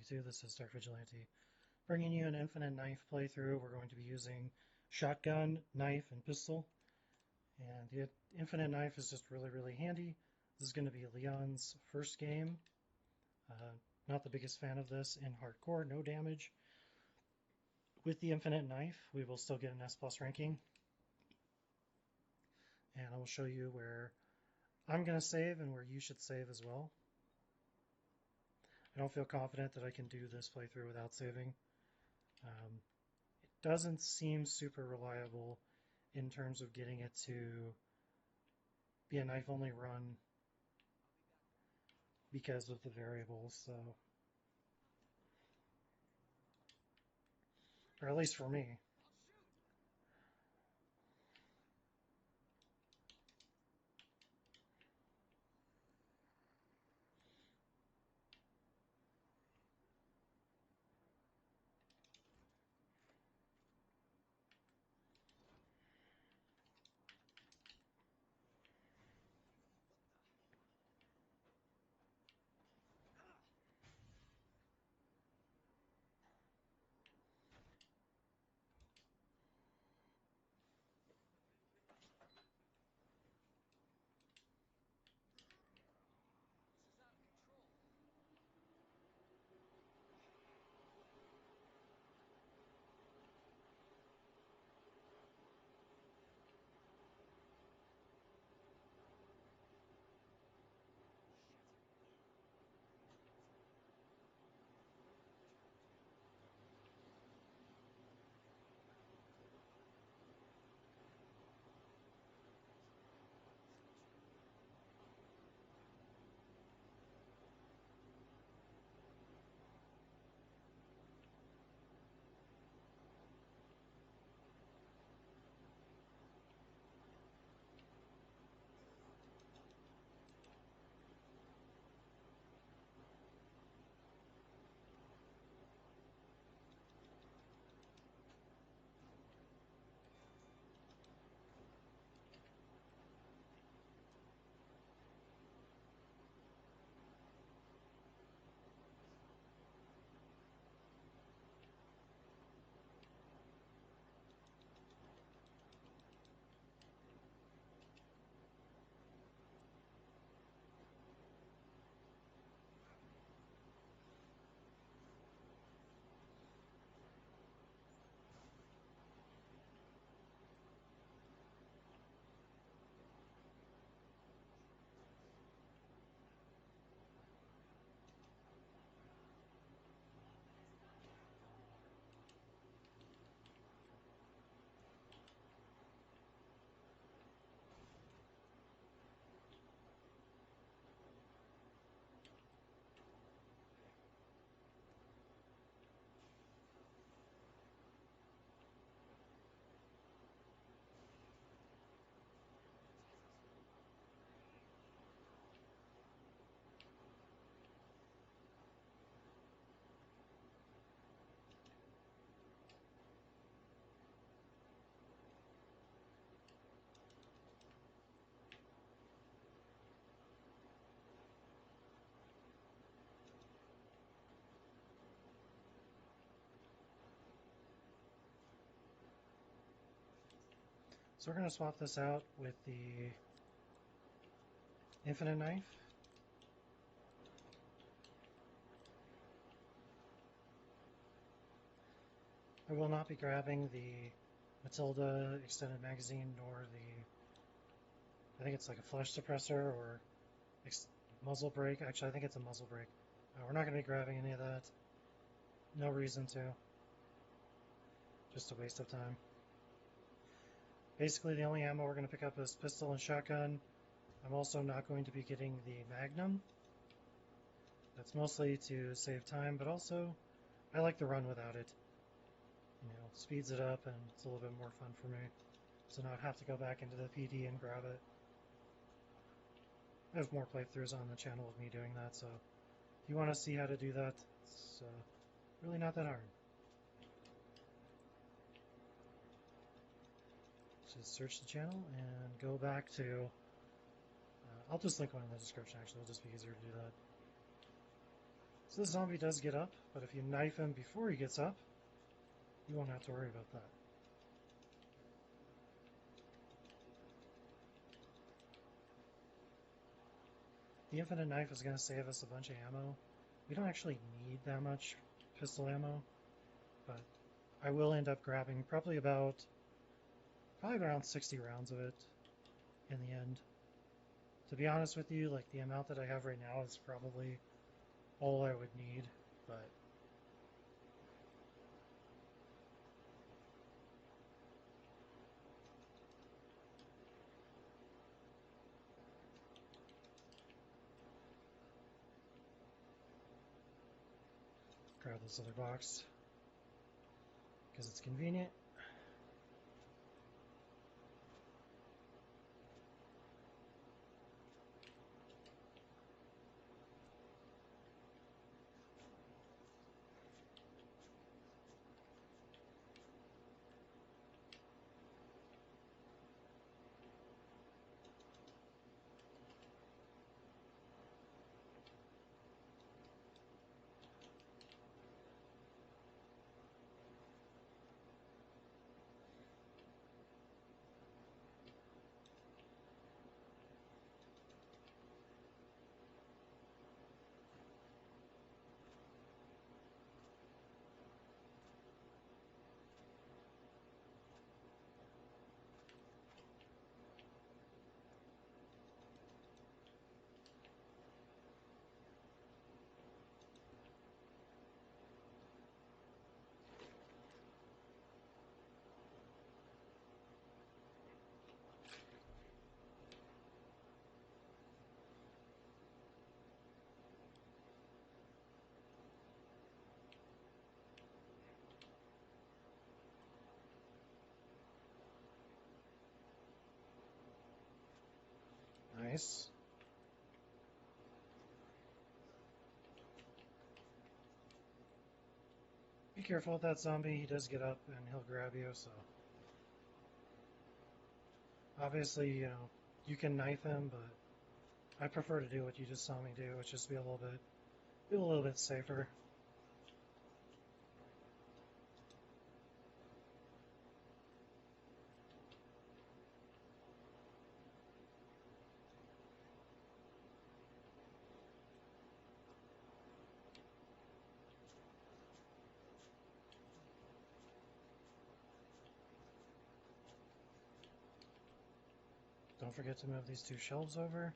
2022. This is Dark Vigilante, bringing you an Infinite Knife playthrough. We're going to be using shotgun, knife, and pistol. And the Infinite Knife is just really handy. This is going to be Leon's first game. Not the biggest fan of this in hardcore, no damage. With the Infinite Knife, we will still get an S+ ranking. And I will show you where I'm going to save and where you should save as well. I don't feel confident that I can do this playthrough without saving. It doesn't seem super reliable in terms of getting it to be a knife-only run because of the variables, so... Or at least for me. So we're going to swap this out with the Infinite Knife. I will not be grabbing the Matilda extended magazine nor the, I think it's like a flash suppressor or muzzle brake. Actually, I think it's a muzzle brake. We're not going to be grabbing any of that. No reason to. Just a waste of time. Basically, the only ammo we're going to pick up is pistol and shotgun. I'm also not going to be getting the Magnum. That's mostly to save time, but also I like the run without it. You know, speeds it up and it's a little bit more fun for me. So not have to go back into the PD and grab it. I have more playthroughs on the channel of me doing that, so if you want to see how to do that, it's really not that hard. Just search the channel and go back to, I'll just link one in the description actually, it'll just be easier to do that. So the zombie does get up, but if you knife him before he gets up, you won't have to worry about that. The infinite knife is going to save us a bunch of ammo. We don't actually need that much pistol ammo, but I will end up grabbing probably around 60 rounds of it in the end. To be honest with you, like the amount that I have right now is probably all I would need, but grab this other box because it's convenient. Nice. Be careful with that zombie. He does get up and he'll grab you, so obviously, you can knife him, but I prefer to do what you just saw me do, which is be a little bit safer. Don't forget to move these two shelves over.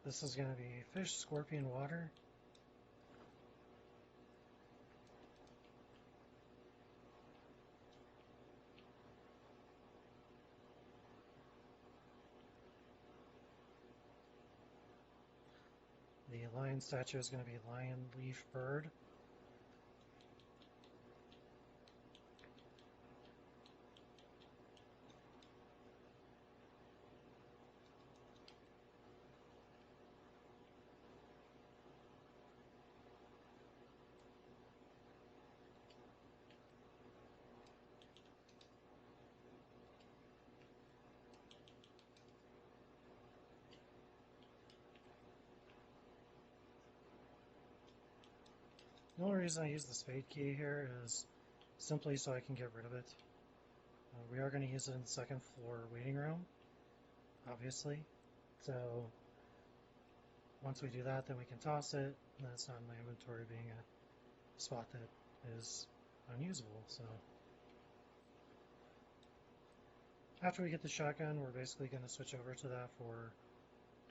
This is going to be fish, scorpion, water. The lion statue is going to be lion, leaf, bird. The only reason I use the spade key here is simply so I can get rid of it. We are going to use it in the second floor waiting room, obviously. So once we do that, then we can toss it, and then it's not in my inventory being a spot that is unusable. So after we get the shotgun, we're basically going to switch over to that for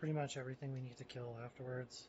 pretty much everything we need to kill afterwards.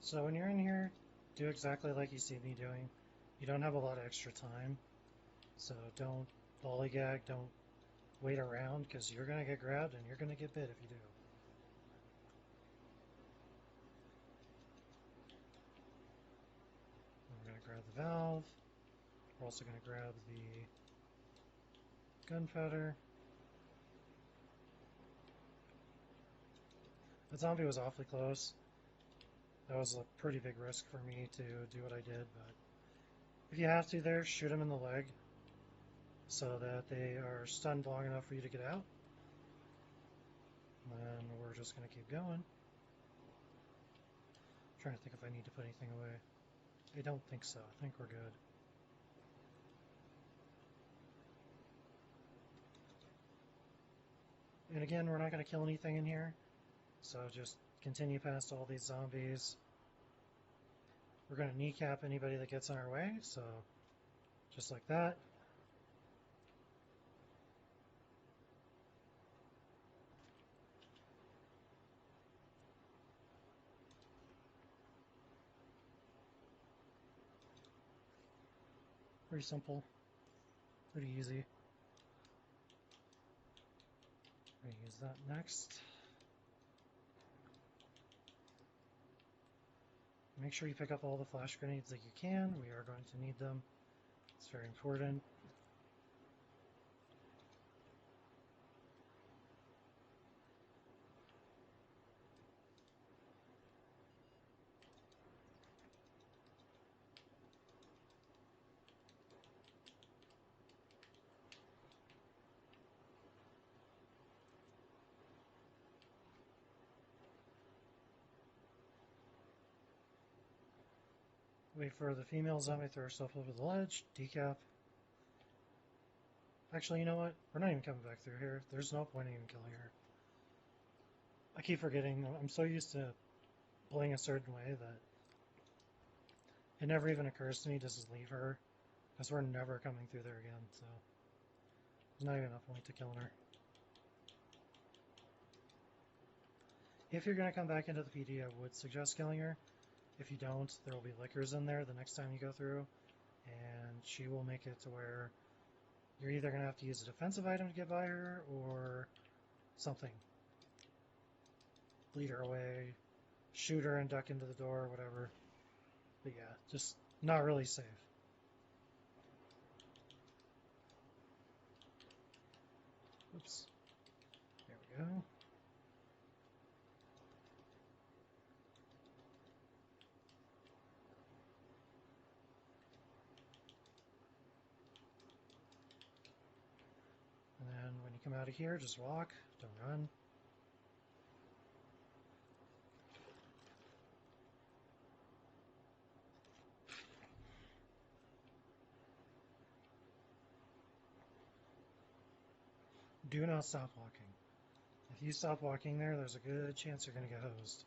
So when you're in here, do exactly like you see me doing. You don't have a lot of extra time, so don't lollygag, don't wait around, because you're going to get grabbed and you're going to get bit if you do. We're going to grab the valve. We're also going to grab the gunpowder. The zombie was awfully close. That was a pretty big risk for me to do what I did, but if you have to there, shoot them in the leg so that they are stunned long enough for you to get out. And then we're just going to keep going. I'm trying to think if I need to put anything away. I don't think so. I think we're good. And again, we're not going to kill anything in here, so just continue past all these zombies. We're going to kneecap anybody that gets in our way, so just like that. Pretty simple, pretty easy. I'm going to use that next. Make sure you pick up all the flash grenades that you can. We are going to need them. It's very important. Wait for the female zombie to throw herself over the ledge. Decap. Actually, you know what? We're not even coming back through here. There's no point in even killing her. I keep forgetting. I'm so used to playing a certain way that it never even occurs to me to just leave her, because we're never coming through there again, so there's not even enough point to killing her. If you're going to come back into the PD, I would suggest killing her. If you don't, there will be lickers in there the next time you go through, and she will make it to where you're either going to have to use a defensive item to get by her, or something. Lead her away, shoot her and duck into the door, whatever. But yeah, just not really safe. Oops. There we go. And then when you come out of here, just walk, don't run. Do not stop walking. If you stop walking there, there's a good chance you're going to get hosed.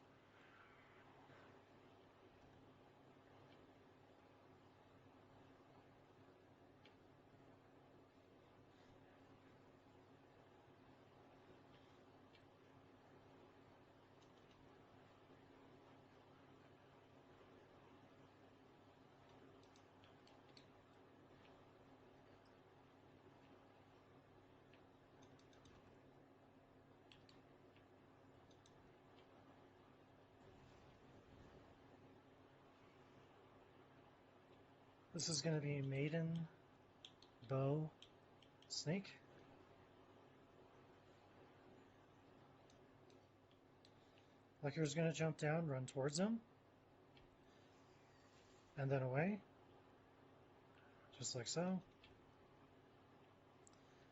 This is going to be Maiden, Bow, Snake. Licker's going to jump down, run towards him, and then away, just like so.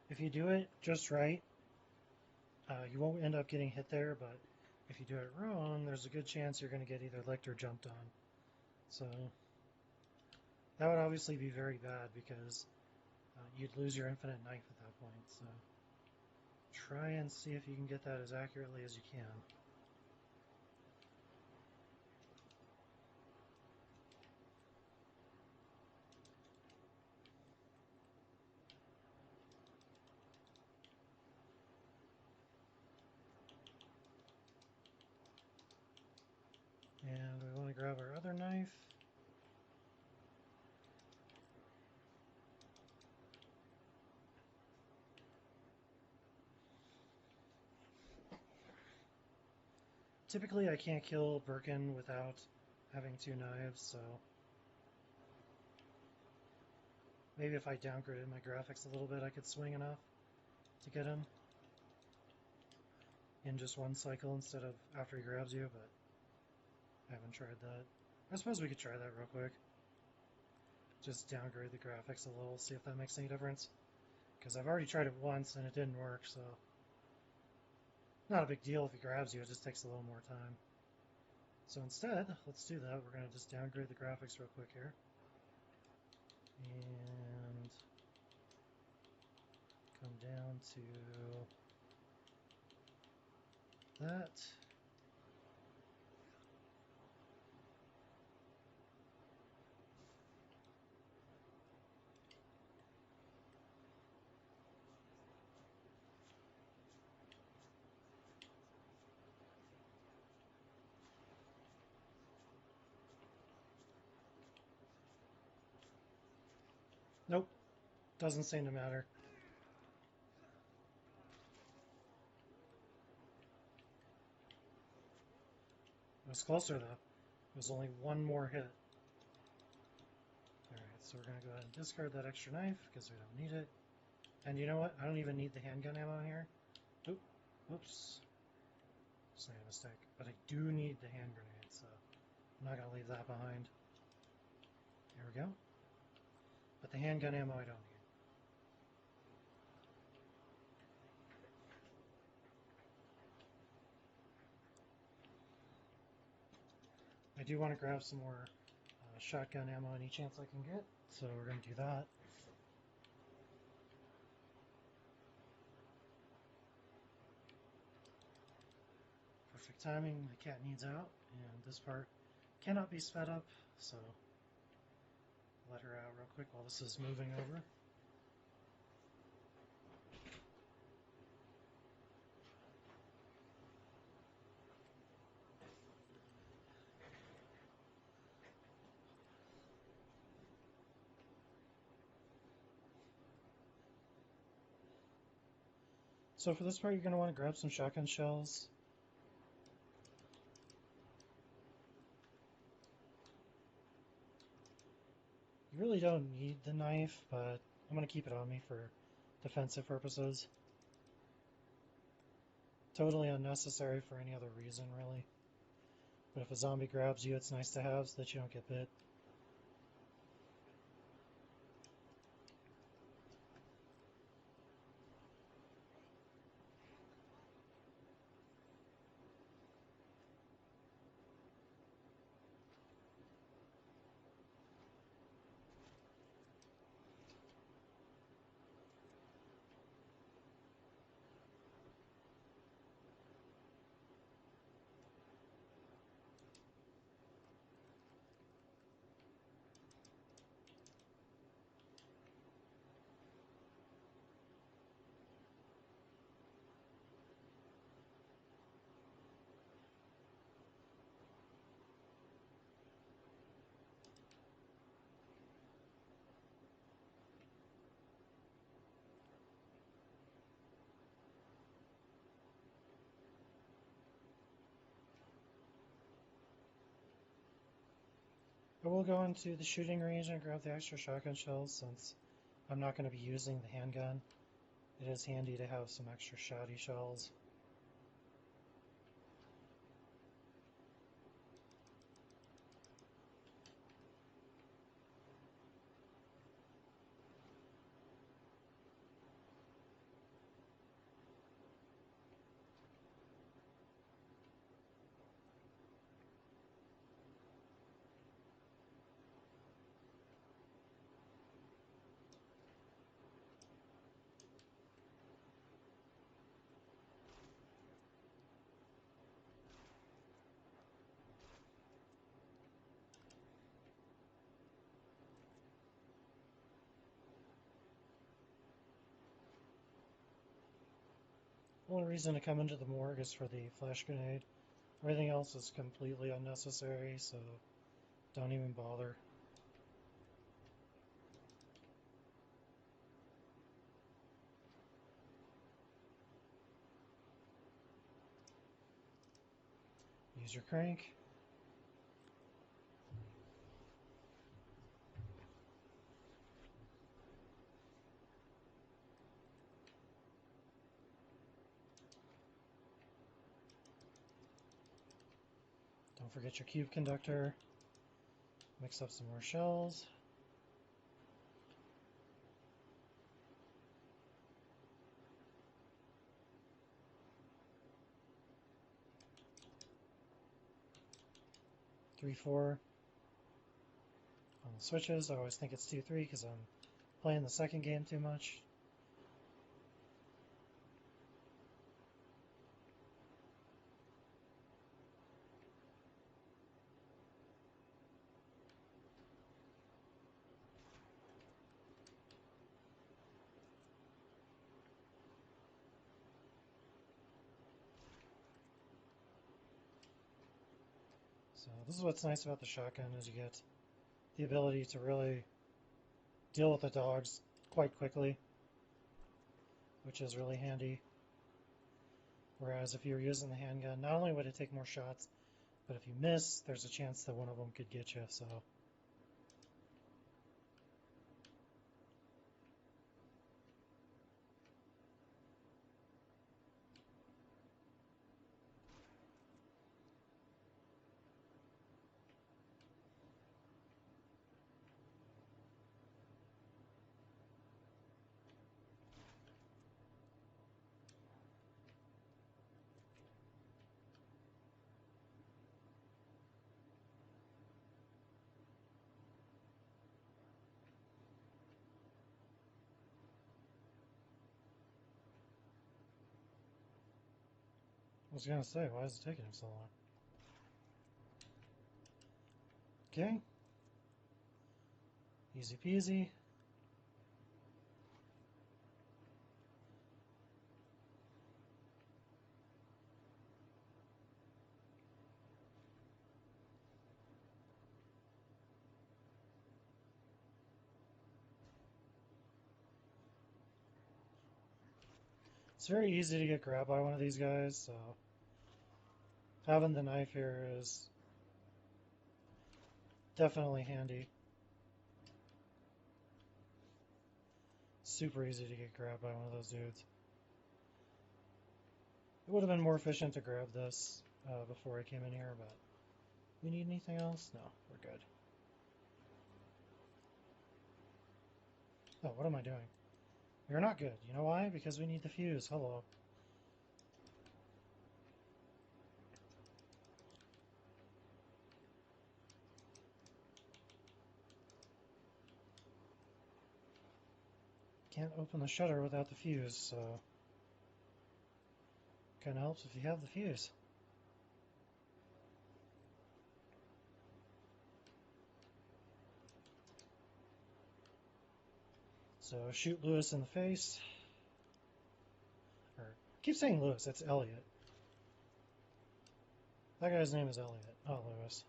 If you do it just right, you won't end up getting hit there, but if you do it wrong, there's a good chance you're going to get either licked or jumped on. So that would obviously be very bad, because you'd lose your infinite knife at that point. So try and see if you can get that as accurately as you can. And we want to grab grab our other knife. Typically I can't kill Birkin without having two knives, so maybe if I downgraded my graphics a little bit I could swing enough to get him in just one cycle instead of after he grabs you, but I haven't tried that. I suppose we could try that real quick. Just downgrade the graphics a little, see if that makes any difference. Because I've already tried it once and it didn't work, so not a big deal if he grabs you, it just takes a little more time. So instead, let's do that. We're going to just downgrade the graphics real quick here. And come down to that. Nope, doesn't seem to matter. It was closer though. It was only one more hit. Alright, so we're going to go ahead and discard that extra knife because we don't need it. And you know what? I don't even need the handgun ammo here. Oops. Just made a mistake. But I do need the hand grenade, so I'm not going to leave that behind. There we go. But the handgun ammo I don't need. I do want to grab some more shotgun ammo any chance I can get, so we're going to do that. Perfect timing, the cat needs out, and this part cannot be sped up, so let her out real quick while this is moving over. So for this part, you're going to want to grab some shotgun shells. You really don't need the knife, but I'm going to keep it on me for defensive purposes. Totally unnecessary for any other reason, really. But if a zombie grabs you, it's nice to have so that you don't get bit. I will go into the shooting range and grab the extra shotgun shells since I'm not going to be using the handgun. It is handy to have some extra shotty shells. The only reason to come into the morgue is for the flash grenade. Everything else is completely unnecessary, so Don't even bother. Use your crank. Don't forget your cube conductor. Mix up some more shells. Three, 4 on the switches. I always think it's 2-3 because I'm playing the second game too much. So this is what's nice about the shotgun is you get the ability to really deal with the dogs quite quickly, which is really handy. Whereas if you were using the handgun, not only would it take more shots, but if you miss, there's a chance that one of them could get you. So I was gonna say, why is it taking him so long? Okay. Easy peasy. It's very easy to get grabbed by one of these guys, so having the knife here is definitely handy. Super easy to get grabbed by one of those dudes. It would have been more efficient to grab this before I came in here, but we need anything else? No, we're good. Oh, what am I doing? You're not good. You know why? Because we need the fuse. Hello. Can't open the shutter without the fuse, so kind of helps if you have the fuse. So shoot Lewis in the face. Or keep saying Lewis, it's Elliot. That guy's name is Elliot, not Lewis.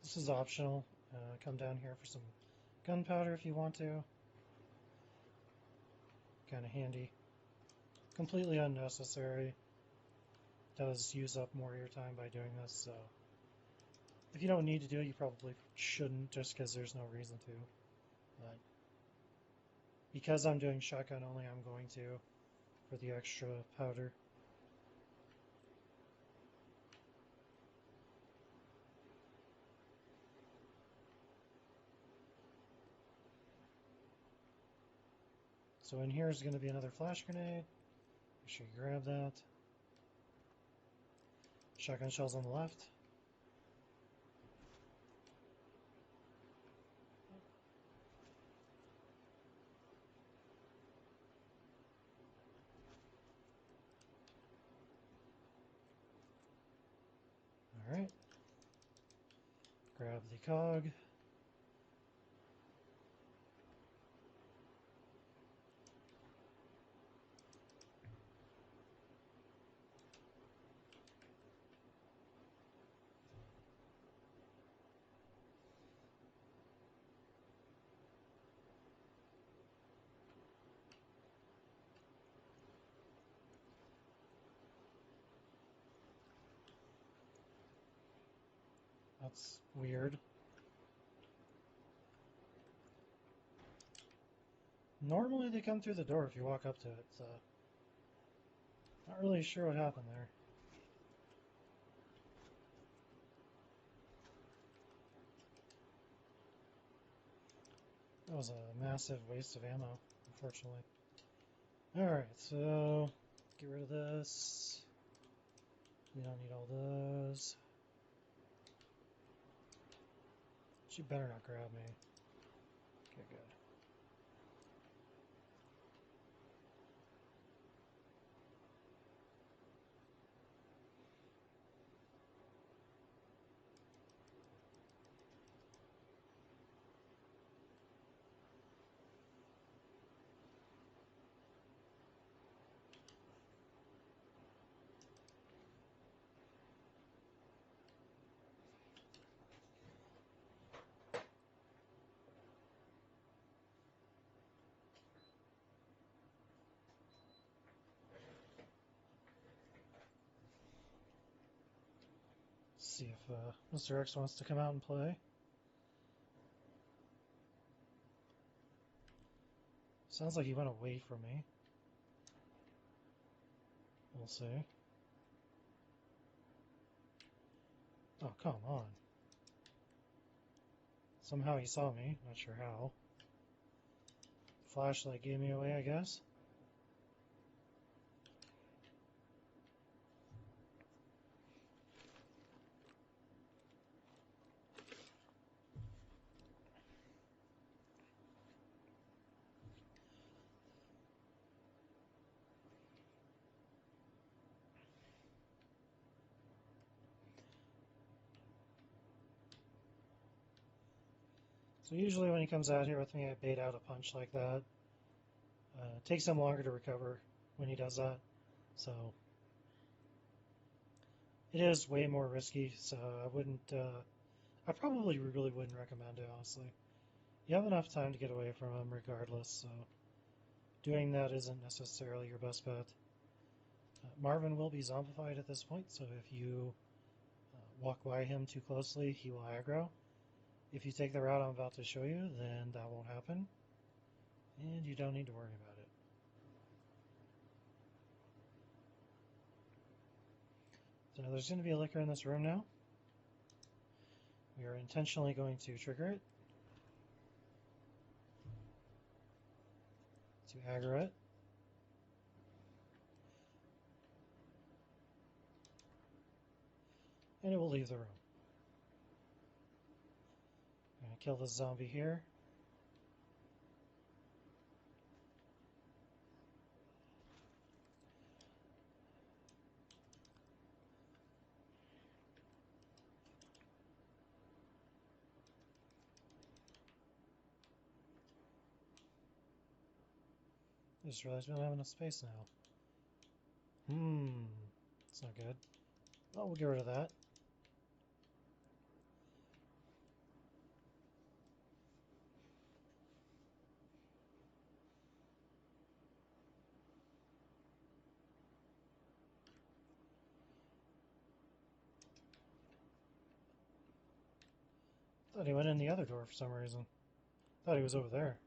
This is optional. Come down here for some gunpowder if you want to. Kind of handy. Completely unnecessary. Does use up more of your time by doing this, so if you don't need to do it, you probably shouldn't just because there's no reason to. But because I'm doing shotgun only, I'm going to for the extra powder. So in here is going to be another flash grenade. Make sure you grab that. Shotgun shells on the left. Alright. Grab the cog. That's weird. Normally they come through the door if you walk up to it, so not really sure what happened there. That was a massive waste of ammo, unfortunately. Alright, so get rid of this. We don't need all those. She better not grab me. Okay, good. See if Mr. X wants to come out and play. Sounds like he went away from me. We'll see. Oh, come on. Somehow he saw me, not sure how. Flashlight gave me away, I guess. So usually when he comes out here with me, I bait out a punch like that. It takes him longer to recover when he does that, so it is way more risky, so I probably really wouldn't recommend it, honestly. You have enough time to get away from him regardless, so doing that isn't necessarily your best bet. Marvin will be zombified at this point, so if you walk by him too closely, he will aggro. If you take the route I'm about to show you, then that won't happen, and you don't need to worry about it. So there's going to be a licker in this room now. We are intentionally going to trigger it, to aggro it. And it will leave the room. I'm going to kill this zombie here. I just realized we don't have enough space now. It's not good. Well, we'll get rid of that. Thought he went in the other door for some reason. Thought he was over there.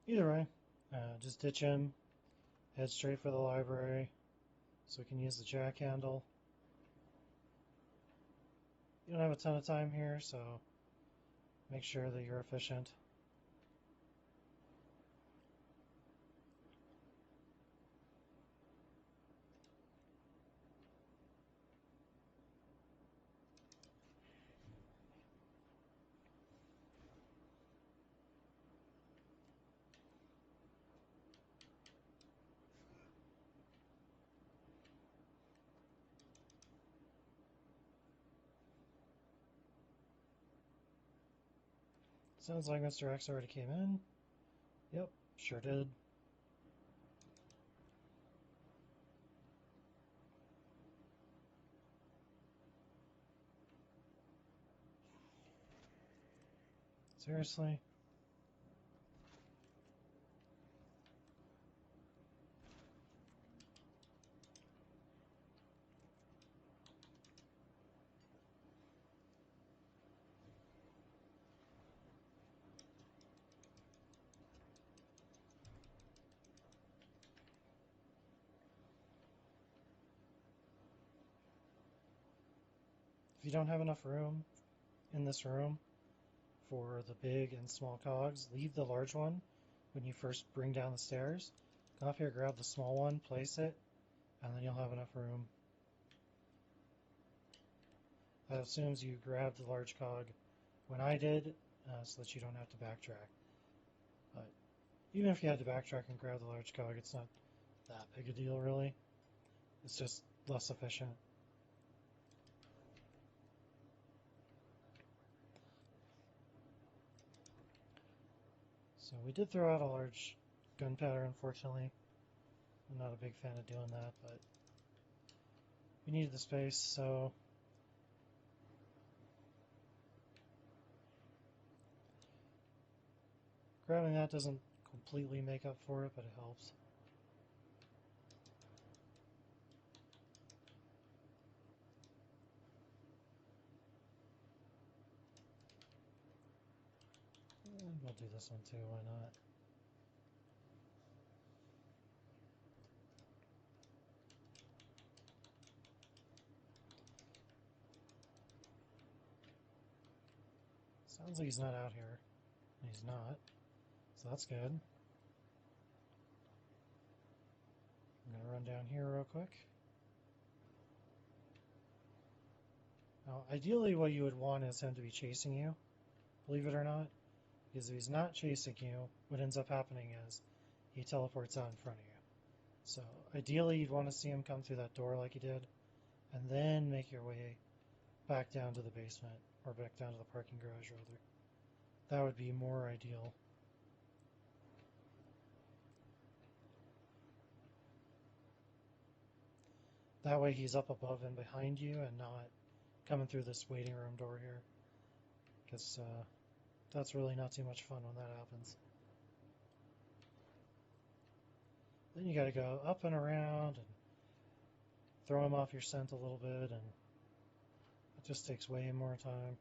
Either way, just ditch him, head straight for the library, so we can use the jack handle. You don't have a ton of time here, so make sure that you're efficient. Sounds like Mr. X already came in. Yep, sure did. Seriously? If you don't have enough room in this room for the big and small cogs, leave the large one when you first bring down the stairs. Come up here, grab the small one, place it, and then you'll have enough room. That assumes you grabbed the large cog when I did, so that you don't have to backtrack. But even if you had to backtrack and grab the large cog, it's not that big a deal, really. It's just less efficient. So we did throw out a large gunpowder, unfortunately. I'm not a big fan of doing that, but we needed the space, so grabbing that doesn't completely make up for it, but it helps. And we'll do this one too, why not? Sounds like he's not out here. He's not, so that's good. I'm gonna run down here real quick. Now, ideally what you would want is him to be chasing you, believe it or not, because if he's not chasing you, what ends up happening is he teleports out in front of you. So ideally you'd want to see him come through that door like he did, and then make your way back down to the basement, or back down to the parking garage rather. That would be more ideal. That way he's up above and behind you and not coming through this waiting room door here, because that's really not too much fun when that happens. Then you gotta go up and around and throw him off your scent a little bit, and it just takes way more time.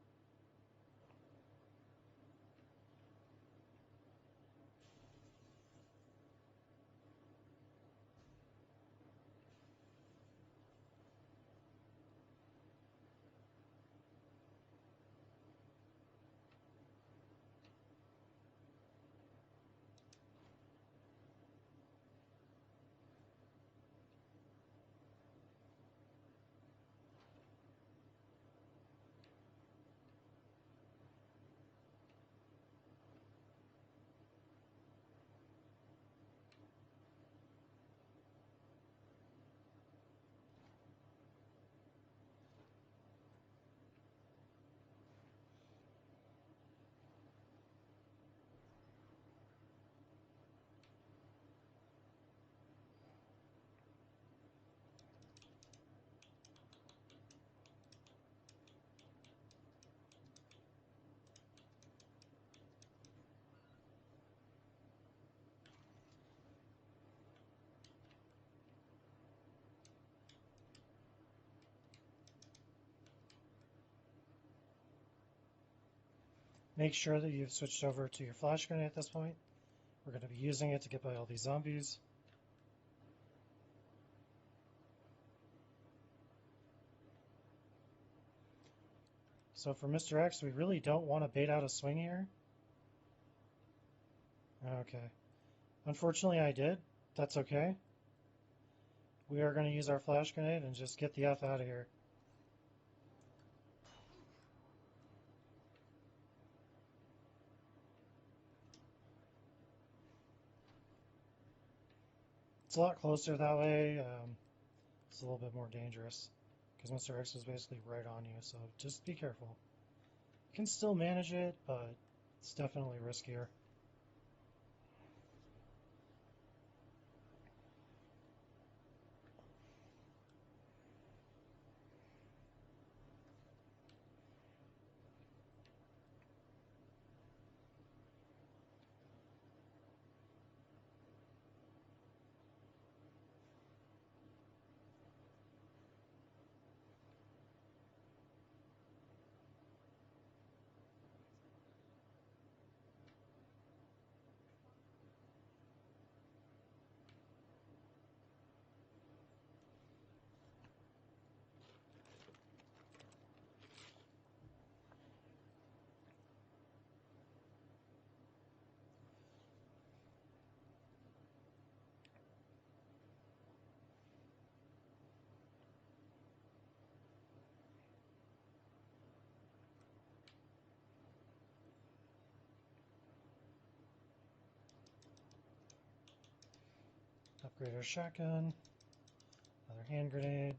Make sure that you've switched over to your flash grenade at this point. We're going to be using it to get by all these zombies. So for Mr. X, we really don't want to bait out a swing here. Okay. Unfortunately, I did. That's okay. We are going to use our flash grenade and just get the F out of here. It's a lot closer that way. It's a little bit more dangerous because Mr. X is basically right on you, so just be careful. You can still manage it, but it's definitely riskier. Upgrade our shotgun. Another hand grenade.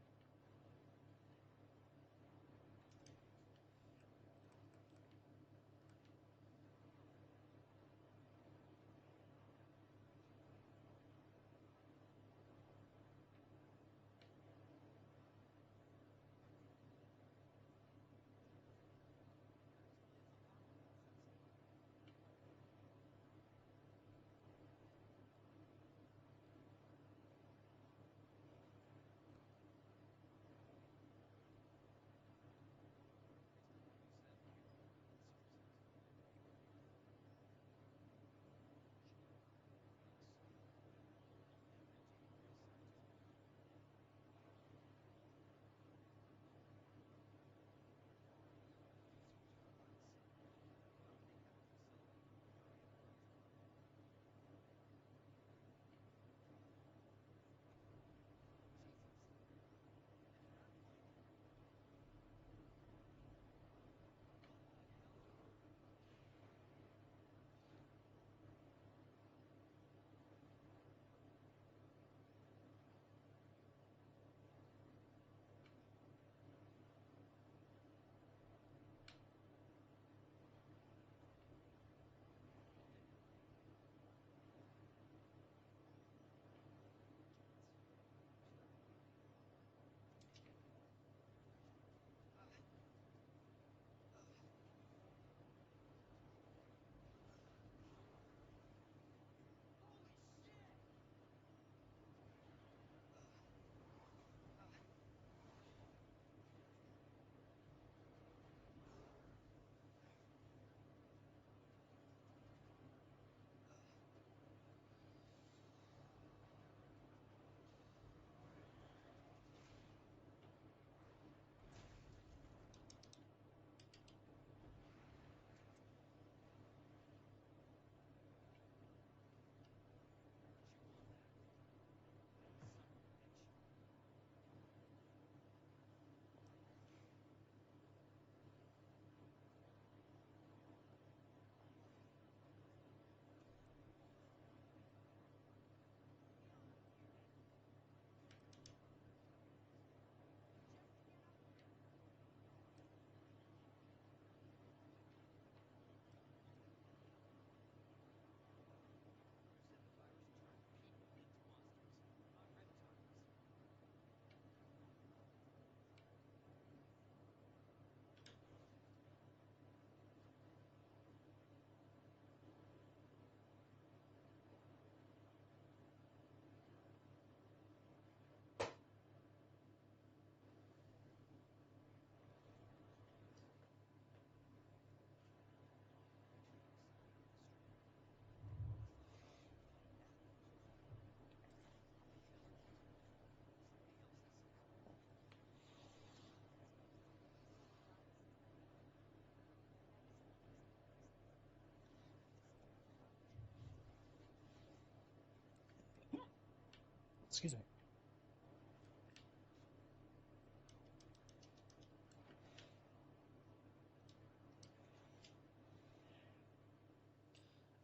Excuse me.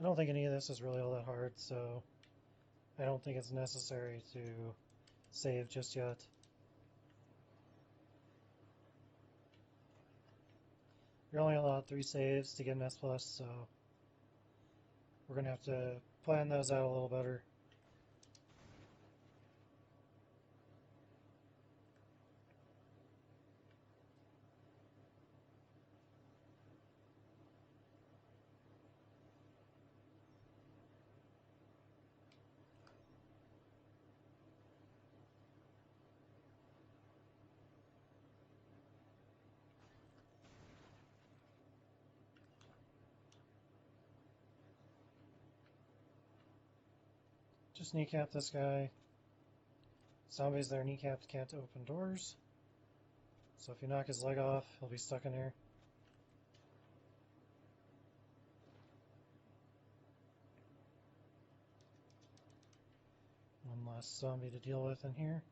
I don't think any of this is really all that hard, so I don't think it's necessary to save just yet. You're only allowed 3 saves to get an S+, so we're going to have to plan those out a little better. Just kneecap this guy. Zombies that are kneecapped can't open doors. So if you knock his leg off, he'll be stuck in here. One last zombie to deal with in here.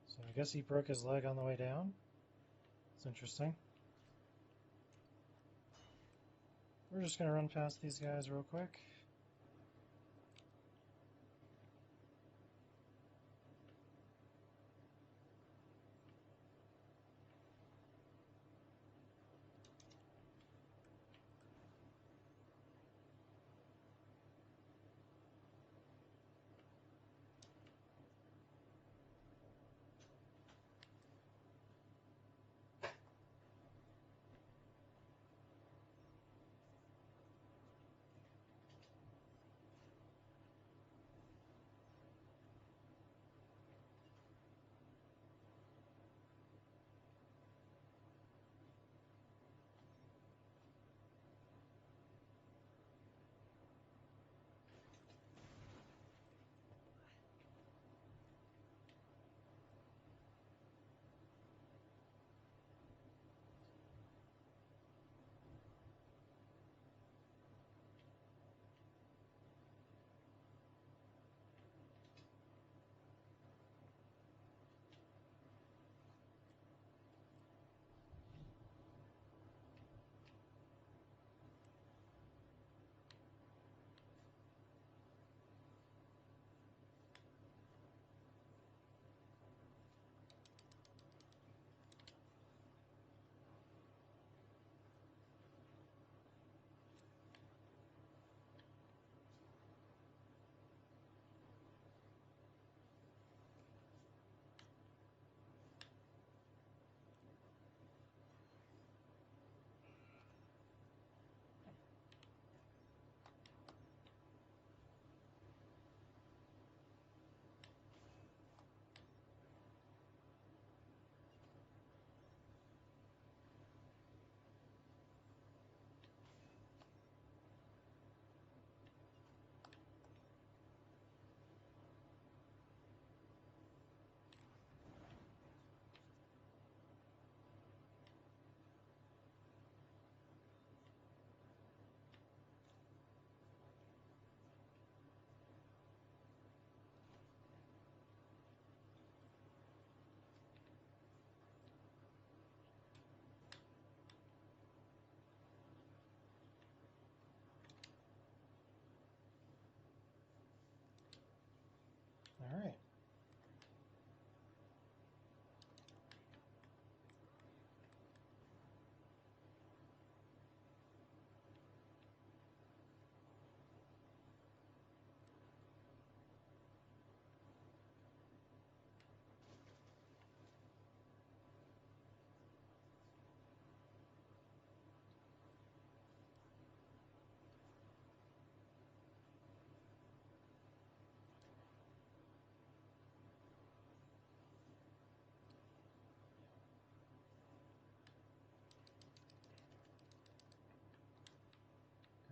So I guess he broke his leg on the way down. It's interesting. We're just going to run past these guys real quick.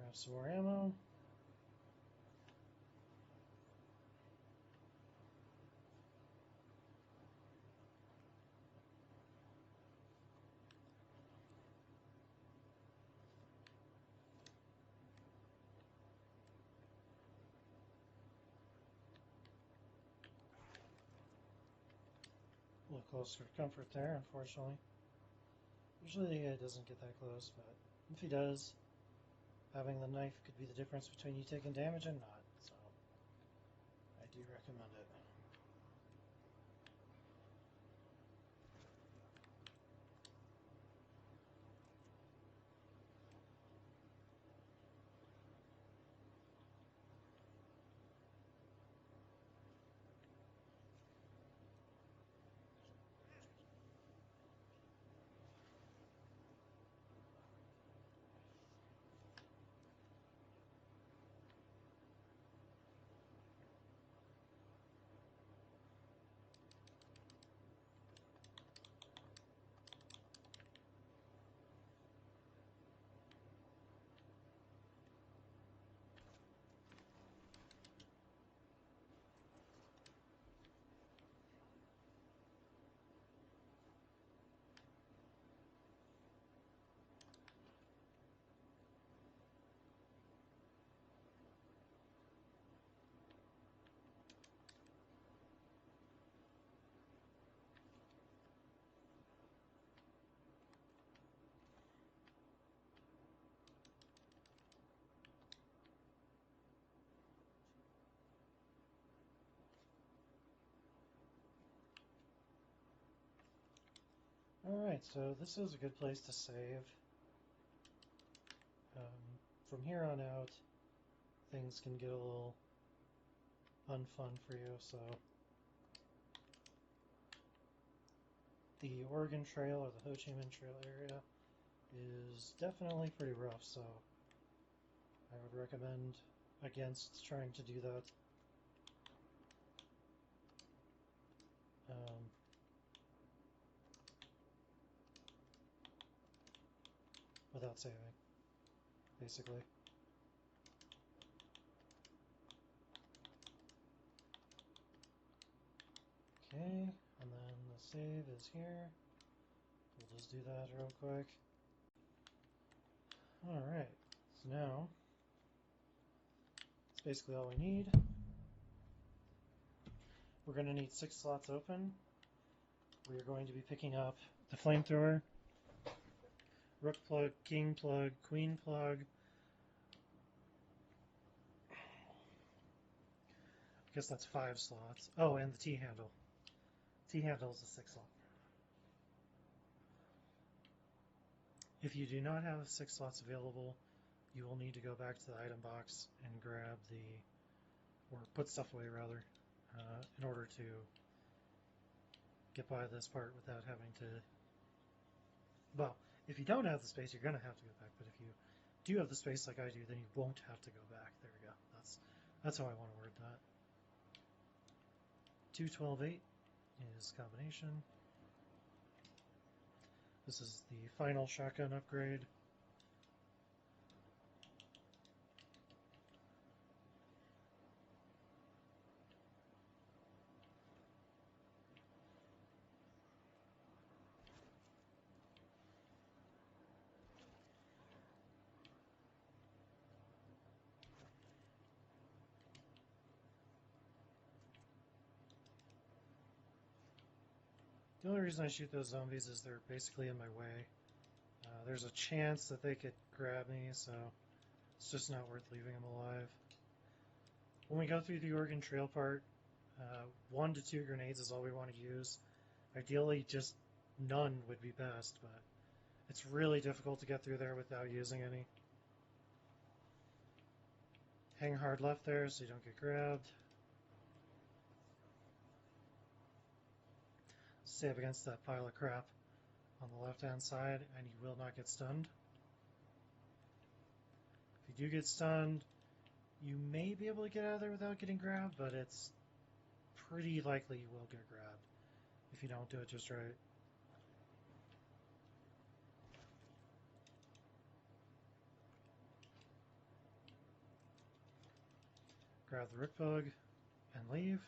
Grab some more ammo. A little closer to comfort there, unfortunately. Usually it doesn't get that close, but if he does, having the knife could be the difference between you taking damage and not, so I do recommend it. Alright, so this is a good place to save. From here on out, things can get a little unfun for you, so the Oregon Trail or the Ho Chi Minh Trail area is definitely pretty rough, so I would recommend against trying to do that. Without saving, basically. Okay, and then the save is here. We'll just do that real quick. Alright, so now, that's basically all we need. We're going to need 6 slots open. We are going to be picking up the flamethrower, rook plug, king plug, queen plug. I guess that's 5 slots. Oh, and the T-handle. T-handle is a 6 slot. If you do not have 6 slots available, you will need to go back to the item box and grab or put stuff away rather, in order to get by this part without having to, well, if you don't have the space, you're going to have to go back, but if you do have the space like I do, then you won't have to go back. There we go. That's how I want to word that. 2, 12, 8 is combination. This is the final shotgun upgrade. The only reason I shoot those zombies is they're basically in my way. There's a chance that they could grab me, so it's just not worth leaving them alive. When we go through the Oregon Trail part, 1 to 2 grenades is all we want to use. Ideally, just none would be best, but it's really difficult to get through there without using any. Hang hard left there so you don't get grabbed. Stay up against that pile of crap on the left-hand side, and you will not get stunned. If you do get stunned, you may be able to get out of there without getting grabbed, but it's pretty likely you will get grabbed if you don't do it just right. grab the Rook Bug, and leave.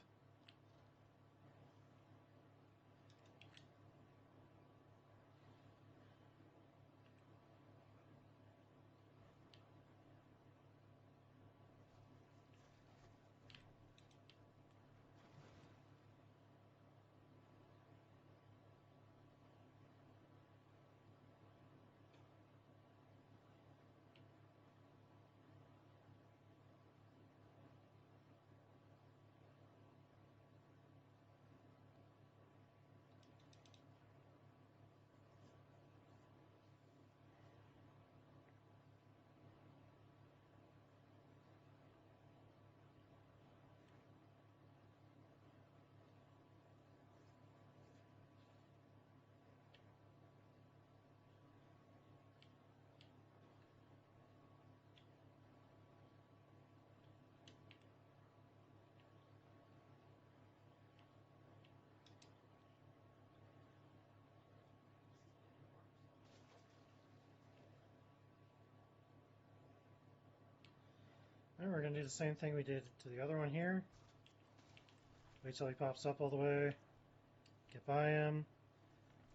And we're going to do the same thing we did to the other one here. Wait till he pops up all the way. Get by him.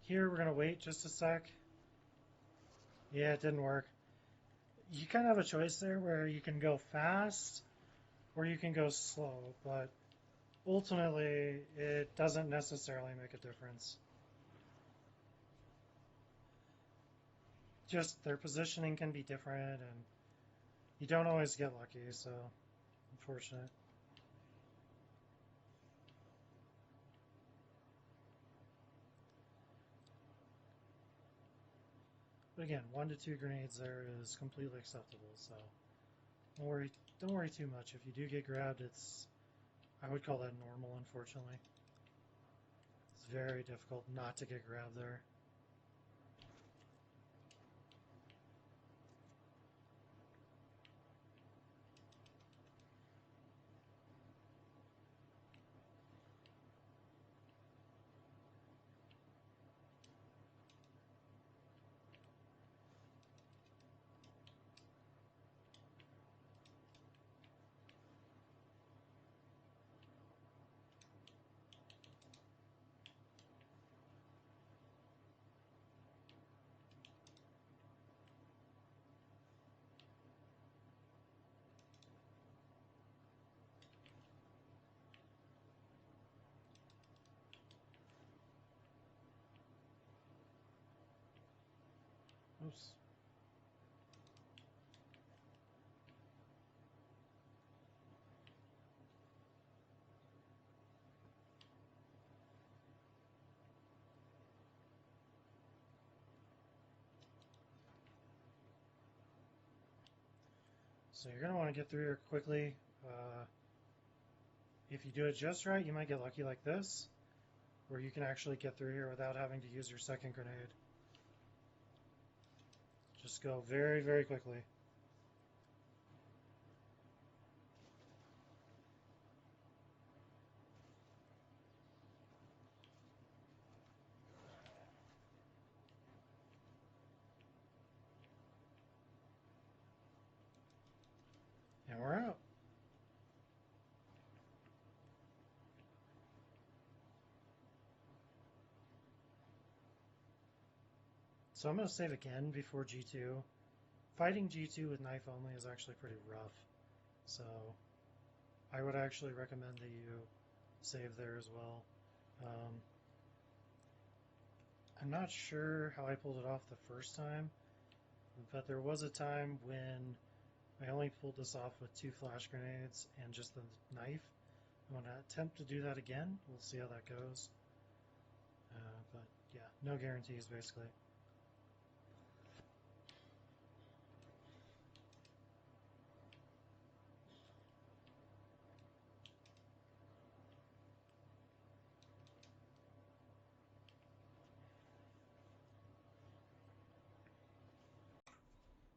Here we're going to wait just a sec. Yeah, it didn't work. You kind of have a choice there where you can go fast or you can go slow, but ultimately it doesn't necessarily make a difference. Just their positioning can be different and you don't always get lucky, so unfortunate. But again, 1 to 2 grenades there is completely acceptable, so don't worry too much. If you do get grabbed, I would call that normal, unfortunately. It's very difficult not to get grabbed there. Oops. So you're going to want to get through here quickly. If you do it just right, you might get lucky like this, where you can actually get through here without having to use your second grenade. Just go very, very quickly. And we're out. So I'm going to save again before G2. Fighting G2 with knife only is actually pretty rough. So I would actually recommend that you save there as well. I'm not sure how I pulled it off the first time, but there was a time when I only pulled this off with 2 flash grenades and just the knife. I'm going to attempt to do that again. We'll see how that goes. But yeah, no guarantees basically.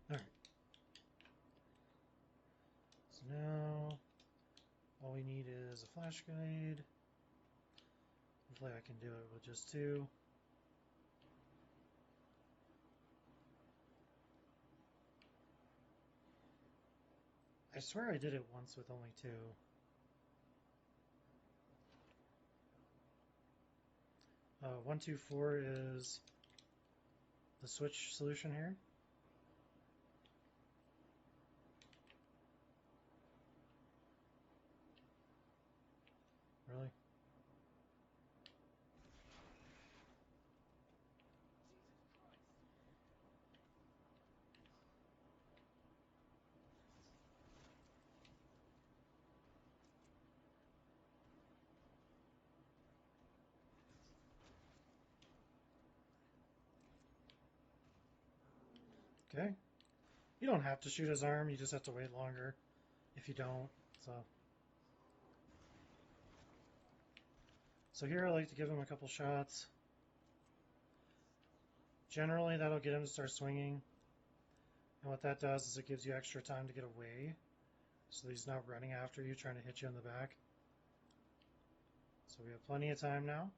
Alright. So now all we need is a flash grenade. Hopefully I can do it with just 2. I swear I did it once with only 2. 1, 2, 4 is the switch solution here. Really? Okay. You don't have to shoot his arm, you just have to wait longer if you don't. So here I like to give him a couple shots. Generally that'll get him to start swinging. And what that does is it gives you extra time to get away. So he's not running after you, trying to hit you in the back. So we have plenty of time now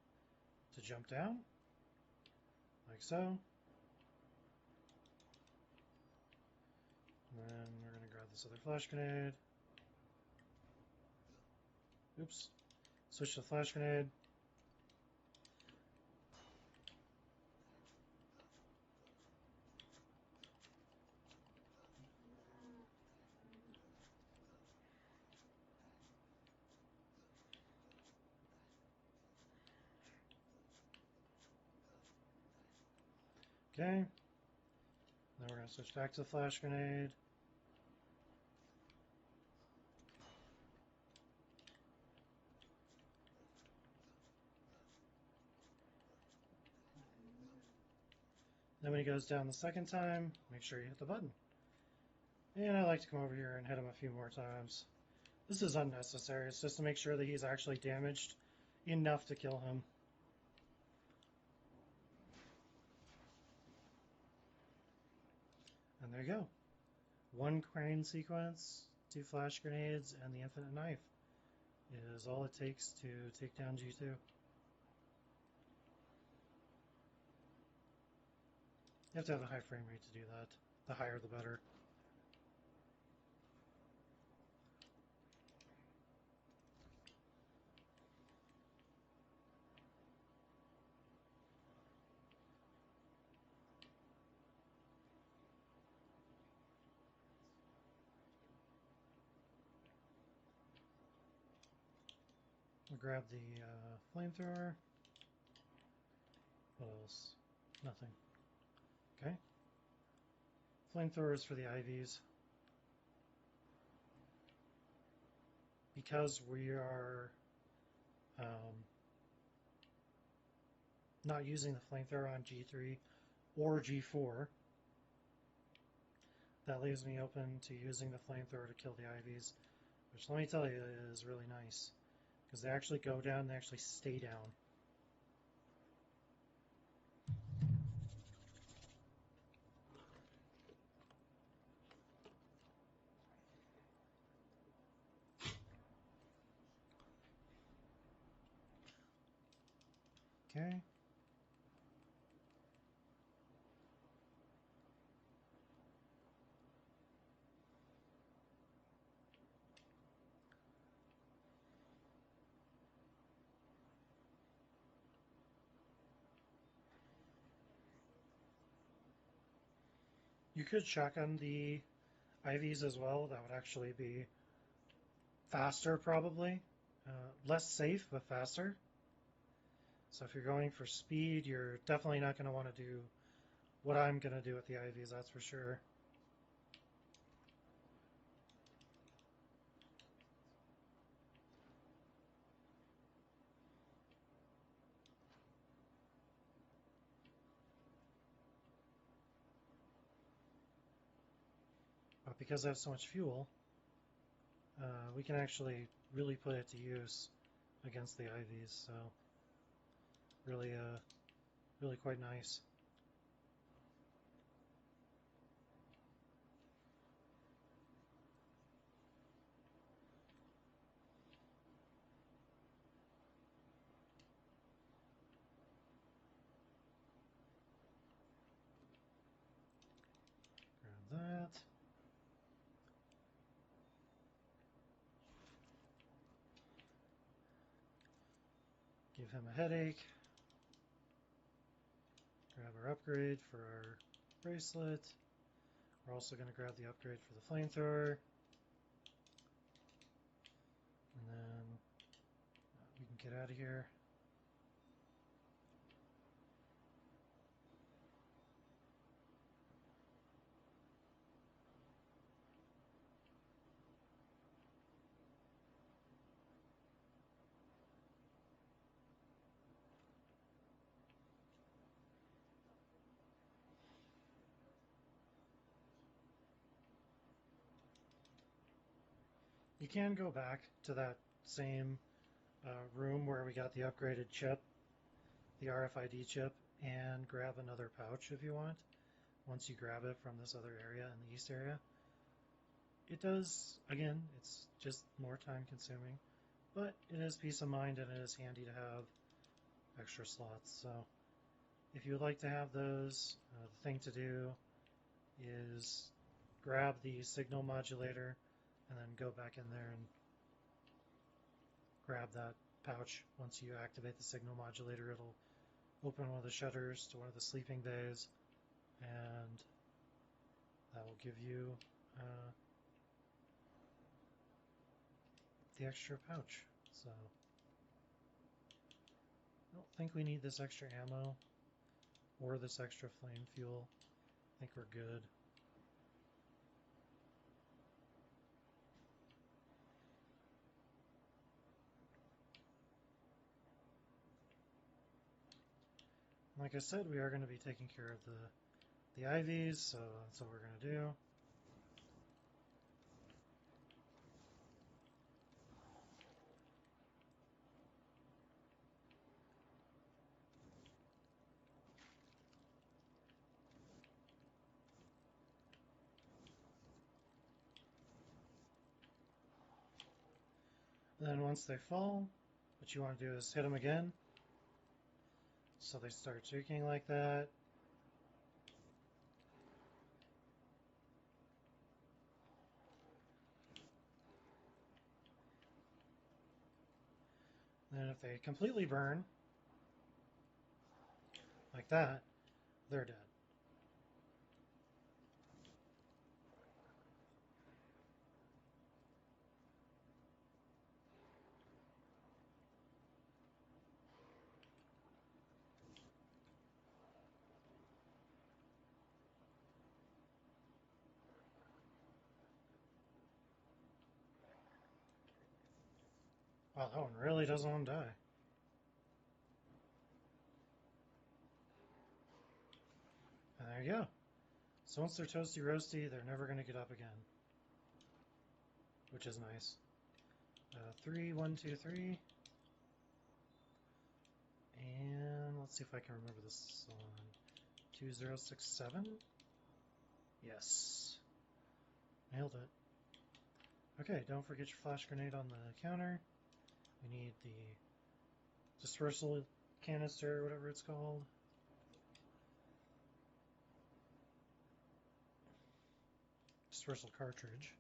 to jump down, like so. And then we're going to grab this other flash grenade. Oops. Switch to the flash grenade. Okay. Then we're going to switch back to the flash grenade. Then when he goes down the second time, make sure you hit the button. And I like to come over here and hit him a few more times. This is unnecessary. It's just to make sure that he's actually damaged enough to kill him. And there you go. 1 crane sequence, 2 flash grenades, and the infinite knife is all it takes to take down G2. You have to have a high frame rate to do that. The higher the better. We'll grab the flamethrower. What else? Nothing. Okay. Flamethrowers for the IVs. Because we are not using the flamethrower on G3 or G4, that leaves me open to using the flamethrower to kill the IVs, which let me tell you is really nice, because they actually go down, they actually stay down. Okay. You could shotgun the IVs as well. That would actually be faster, probably. Less safe, but faster. So if you're going for speed, you're definitely not going to want to do what I'm going to do with the IVs, that's for sure. But because I have so much fuel, we can actually really put it to use against the IVs, so really, really quite nice. Grab that. give him a headache. Grab our upgrade for our bracelet. We're also going to grab the upgrade for the flamethrower. And then we can get out of here. You can go back to that same room where we got the upgraded chip, the RFID chip, and grab another pouch if you want, once you grab it from this other area in the east area. It does, again, it's just more time consuming, but it is peace of mind and it is handy to have extra slots. So if you would like to have those, the thing to do is grab the signal modulator and then go back in there and grab that pouch. Once you activate the signal modulator, it'll open one of the shutters to one of the sleeping bays, and that will give you the extra pouch. So I don't think we need this extra ammo or this extra flame fuel. I think we're good. Like I said, we are going to be taking care of the IVs, so that's what we're going to do. And then once they fall, what you want to do is hit them again, so they start shaking like that. And if they completely burn, like that, they're dead. Wow, that one really doesn't want to die. And there you go. So once they're toasty roasty, they're never going to get up again, which is nice. 3, 1, 2, 3. And let's see if I can remember this one. 2067? Yes. Nailed it. Okay, don't forget your flash grenade on the counter. We need the dispersal canister, whatever it's called. Dispersal cartridge.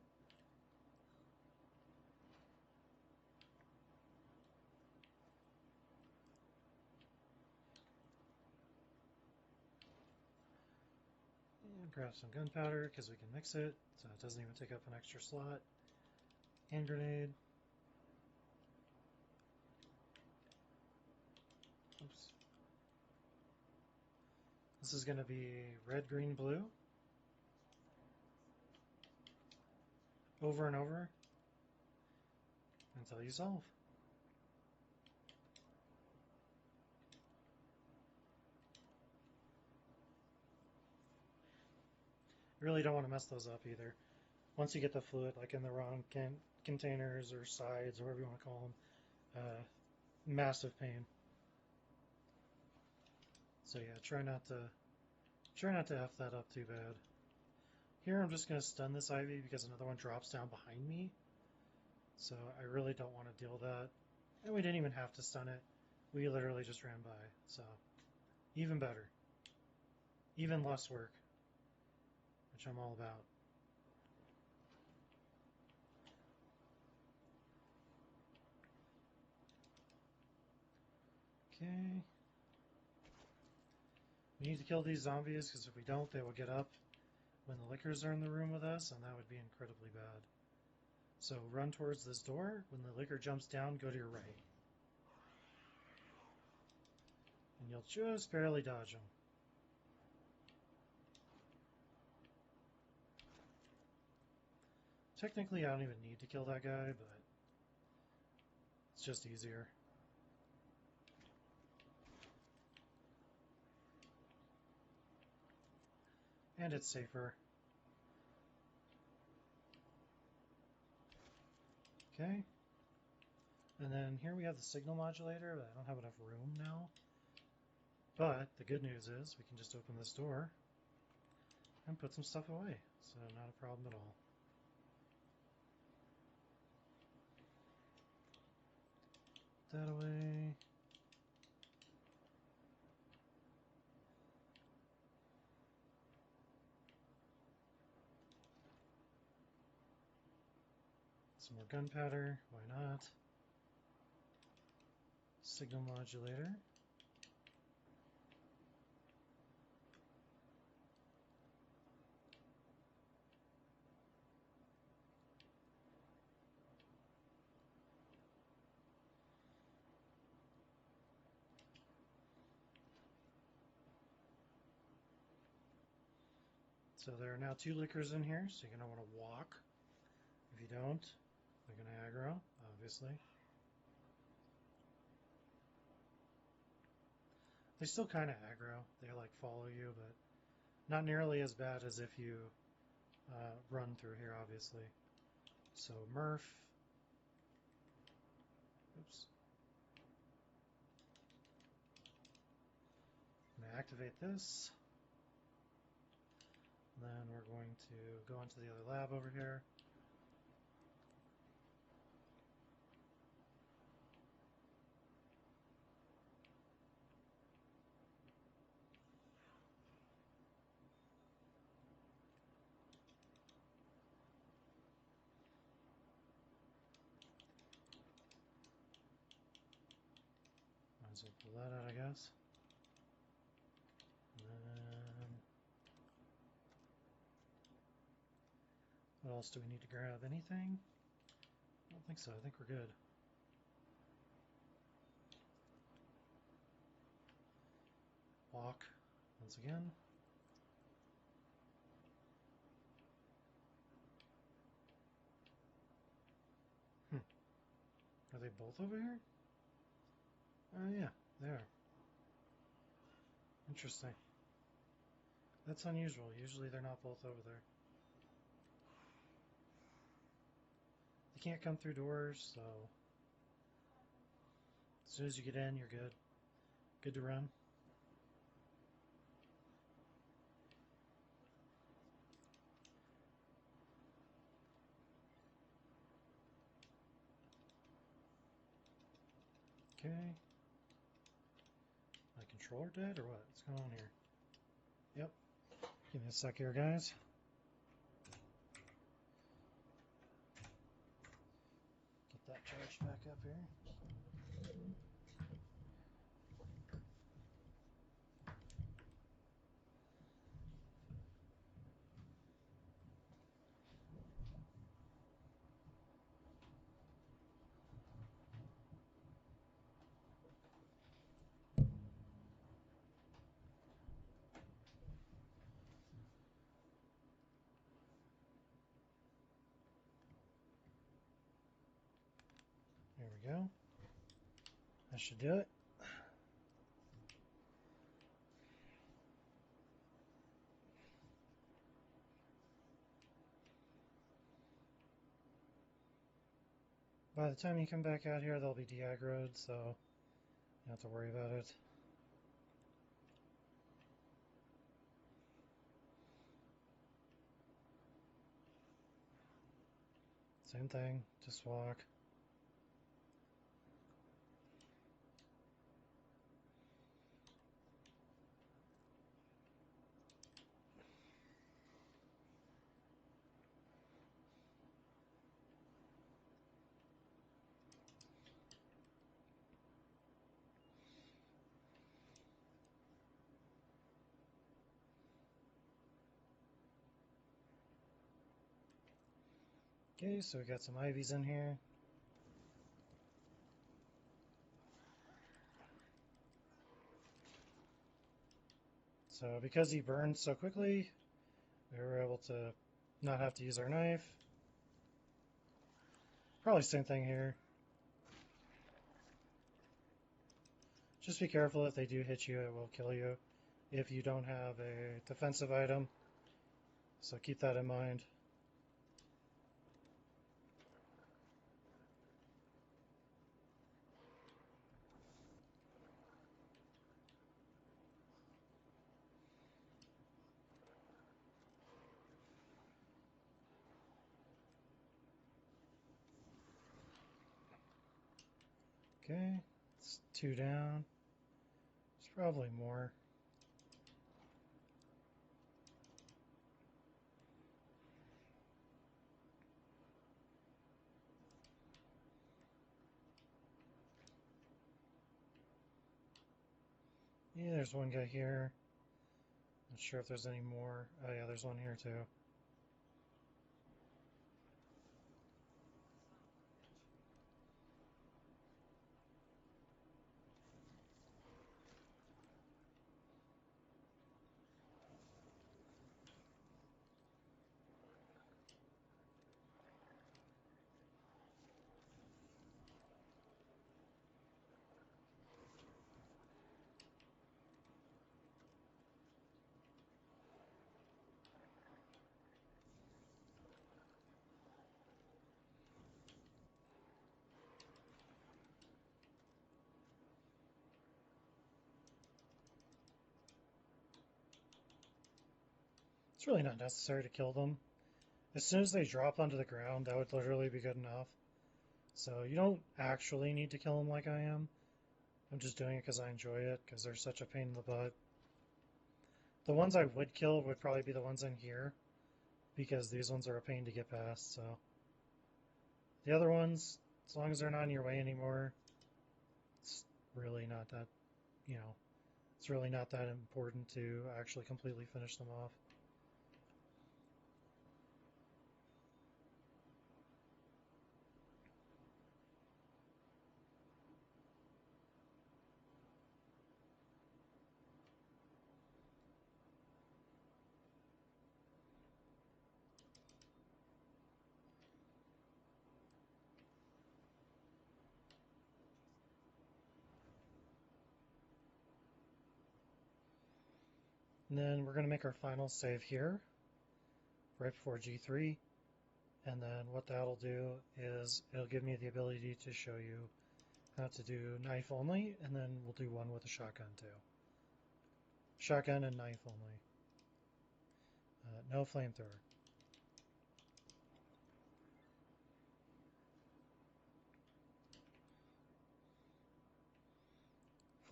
And grab some gunpowder because we can mix it, so it doesn't even take up an extra slot. Hand grenade. Oops. This is going to be red, green, blue. Over and over until you solve. You really don't want to mess those up either. Once you get the fluid like in the wrong containers or sides or whatever you want to call them, massive pain. So yeah, try not to F that up too bad. Here I'm just going to stun this Ivy because another one drops down behind me. So I really don't want to deal with that. And we didn't even have to stun it. We literally just ran by. So even better. Even less work, which I'm all about. Okay. We need to kill these zombies because if we don't, they will get up when the lickers are in the room with us, and that would be incredibly bad. So run towards this door. When the licker jumps down, go to your right. And you'll just barely dodge him. Technically, I don't even need to kill that guy, but it's just easier. And it's safer. Okay. And then here we have the signal modulator, but I don't have enough room now. But the good news is we can just open this door and put some stuff away. So not a problem at all. Put that away. Some more gunpowder, why not? Signal modulator. So there are now 2 lickers in here, so you're going to want to walk. If you don't, they're going to aggro, obviously. They still kind of aggro. They like follow you, but not nearly as bad as if you run through here, obviously. So Murph. Oops. I'm going to activate this. Then we're going to go into the other lab over here. Might as well pull that out, I guess. And then what else do we need to grab? Anything? I don't think so. I think we're good. Walk once again. Are they both over here? Yeah, they are. Interesting. That's unusual. Usually they're not both over there. They can't come through doors, so as soon as you get in, you're good. Good to run. Okay. My controller dead or what? What's going on here? Yep. Give me a sec here, guys. Get that charged back up here. There we go. That should do it. By the time you come back out here, they'll be de-aggroed, so you don't have to worry about it. Same thing, just walk. Okay, so we got some ivies in here. So because he burned so quickly, we were able to not have to use our knife. Probably same thing here. Just be careful, if they do hit you, it will kill you if you don't have a defensive item. So keep that in mind. Okay, it's 2 down. There's probably more. Yeah, there's one guy here. Not sure if there's any more. Oh yeah, there's one here too. It's really not necessary to kill them. As soon as they drop onto the ground, that would literally be good enough. So you don't actually need to kill them like I am. I'm just doing it because I enjoy it, because they're such a pain in the butt. The ones I would kill would probably be the ones in here, because these ones are a pain to get past, so. The other ones, as long as they're not in your way anymore, it's really not that, you know, it's really not that important to actually completely finish them off. And then we're going to make our final save here, right before G3. And then what that'll do is it'll give me the ability to show you how to do knife only, and then we'll do one with a shotgun too. Shotgun and knife only. No flamethrower.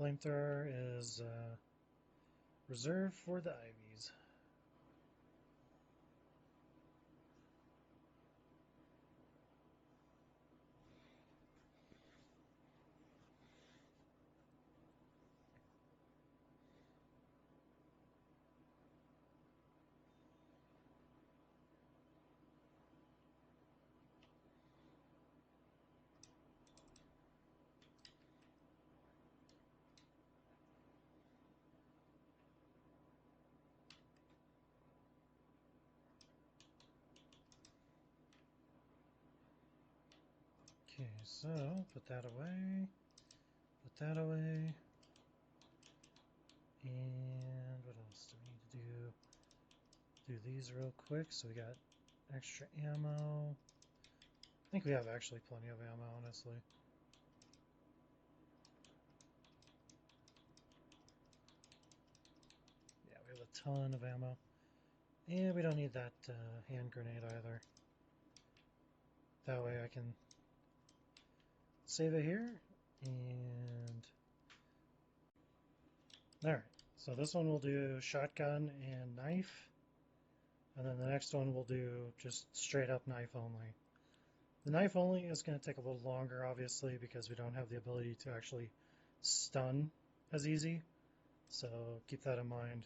Flamethrower is reserved for the ivies. Okay, so put that away, put that away, and what else do we need to do? Do these real quick so we got extra ammo. I think we have actually plenty of ammo, honestly. Yeah, we have a ton of ammo. And we don't need that hand grenade either. That way I can save it here, and alright, so this one we'll do shotgun and knife, and then the next one we'll do just straight up knife only. The knife only is going to take a little longer, obviously, because we don't have the ability to actually stun as easy, so keep that in mind.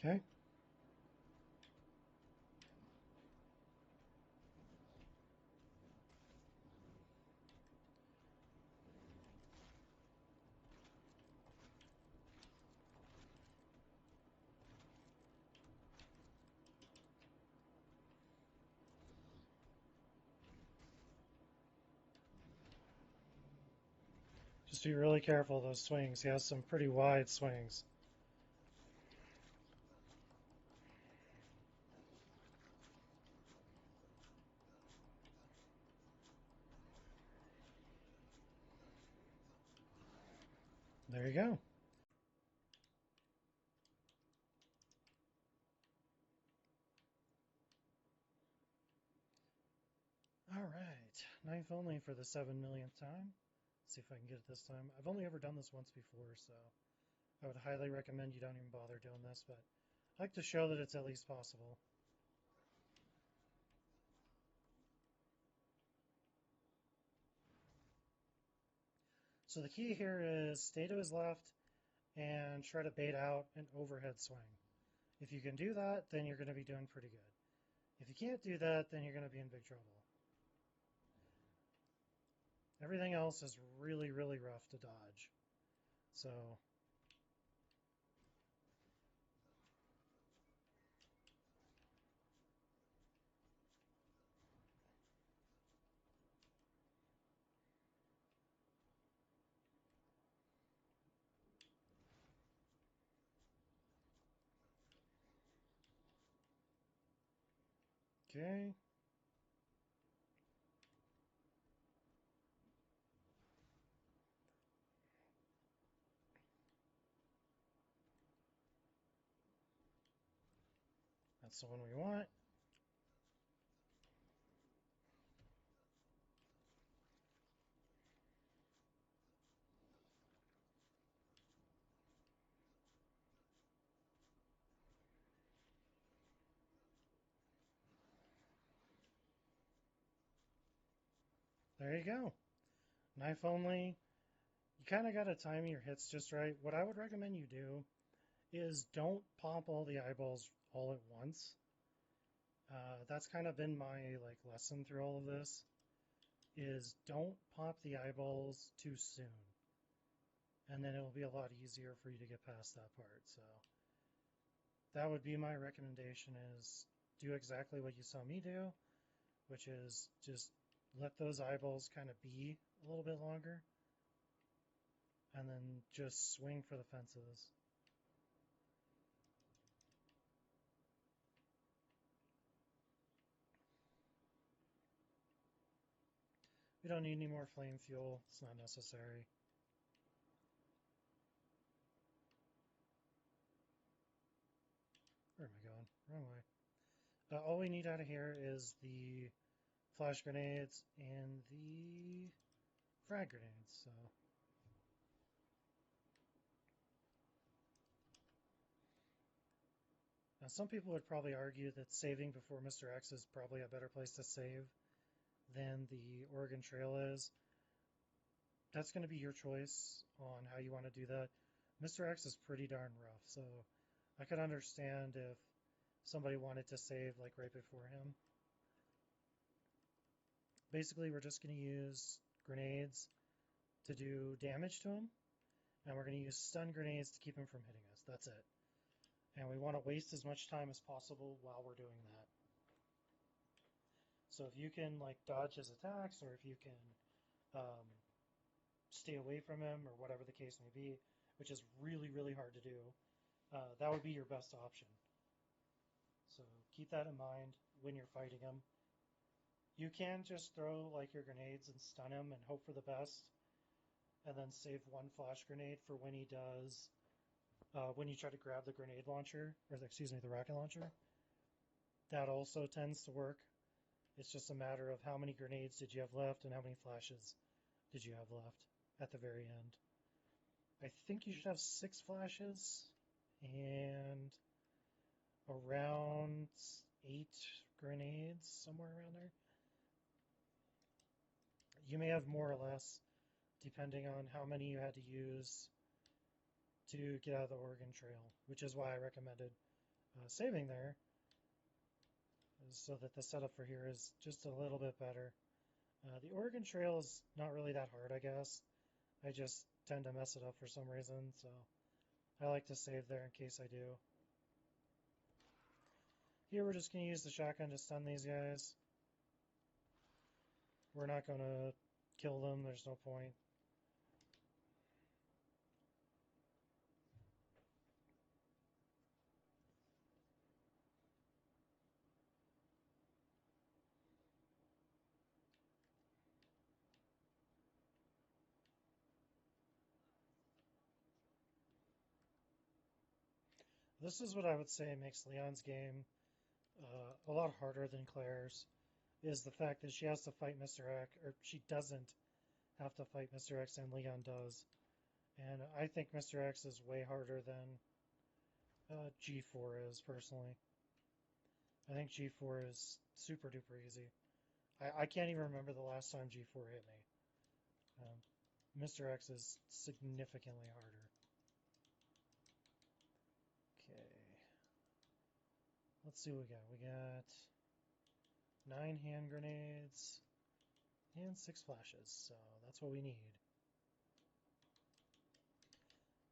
Okay. Just be really careful of those swings. He has some pretty wide swings. There you go. All right, knife only for the 7 millionth time. Let's see if I can get it this time. I've only ever done this once before, so I would highly recommend you don't even bother doing this, but I like to show that it's at least possible. So the key here is stay to his left and try to bait out an overhead swing. If you can do that, then you're going to be doing pretty good. If you can't do that, then you're going to be in big trouble. Everything else is really, really rough to dodge. So okay. That's the one we want. There you go. Knife only. You kind of got to time your hits just right. What I would recommend you do is don't pop all the eyeballs all at once. That's kind of been my lesson through all of this, is don't pop the eyeballs too soon. And then it'll be a lot easier for you to get past that part. So that would be my recommendation, is do exactly what you saw me do, which is just let those eyeballs kind of be a little bit longer and then just swing for the fences. We don't need any more flame fuel. It's not necessary. Where am I going? Wrong way. All we need out of here is the flash grenades and the frag grenades. So now some people would probably argue that saving before Mr. X is probably a better place to save than the Oregon Trail is. That's going to be your choice on how you want to do that. Mr. X is pretty darn rough, so I could understand if somebody wanted to save right before him. Basically, we're just going to use grenades to do damage to him, and we're going to use stun grenades to keep him from hitting us. That's it. And we want to waste as much time as possible while we're doing that. So if you can dodge his attacks, or if you can stay away from him, or whatever the case may be, which is really, really hard to do, that would be your best option. So keep that in mind when you're fighting him. You can just throw your grenades and stun him and hope for the best, and then save one flash grenade for when he does, when you try to grab the grenade launcher, or excuse me, the rocket launcher. That also tends to work. It's just a matter of how many grenades did you have left and how many flashes did you have left at the very end. I think you should have 6 flashes and around 8 grenades, somewhere around there. You may have more or less, depending on how many you had to use to get out of the Oregon Trail, which is why I recommended saving there so that the setup for here is just a little bit better. The Oregon Trail is not really that hard, I guess. I just tend to mess it up for some reason, so I like to save there in case I do. Here we're just going to use the shotgun to stun these guys. We're not going to kill them, there's no point. This is what I would say makes Leon's game a lot harder than Claire's, is the fact that she has to fight Mr. X, or she doesn't have to fight Mr. X and Leon does. And I think Mr. X is way harder than G4 is, personally. I think G4 is super duper easy. I can't even remember the last time G4 hit me. Mr. X is significantly harder. Okay. Let's see what we got. We got 9 hand grenades and 6 flashes, so that's what we need.